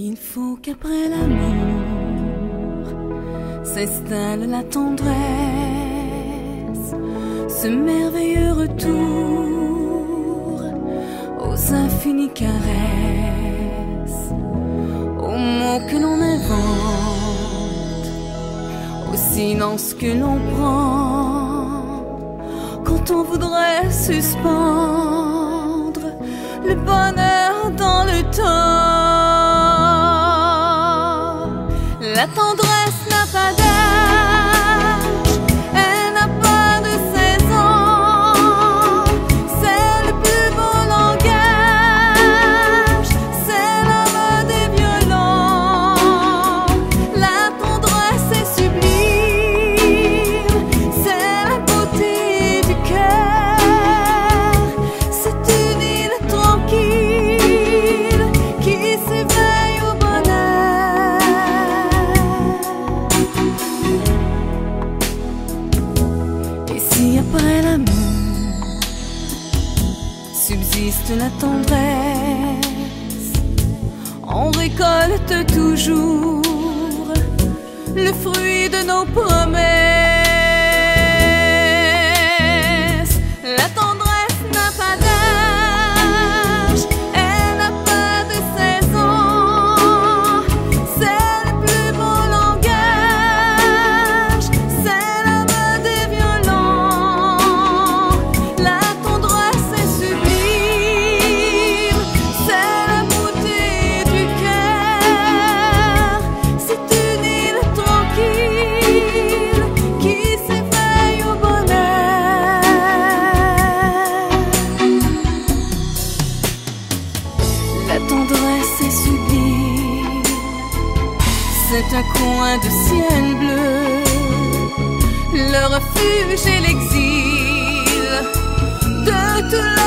Il faut qu'après l'amour s'installe la tendresse, ce merveilleux retour aux infinies caresses, aux mots que l'on invente, au silence que l'on prend, quand on voudrait suspendre le bonheur dans le temps. La tendresse n'a pas d'âge, elle n'a pas de saison. C'est le plus beau langage, c'est l'homme des violons. La tendresse est sublime, c'est la beauté du cœur. C'est une île tranquille qui s'éveille au bonheur. Et si après l'amour subsiste la tendresse, on récolte toujours le fruit de nos promesses. La tendresse n'a pas d'âge, elle n'a pas de saison. C'est le plus beau langage, c'est l'homme des violons. La tendresse est sublime, c'est la beauté du cœur. C'est une île tranquille qui s'éveille au bonheur. La tendresse est sublime, c'est un coin de ciel bleu, le refuge et l'exil de tout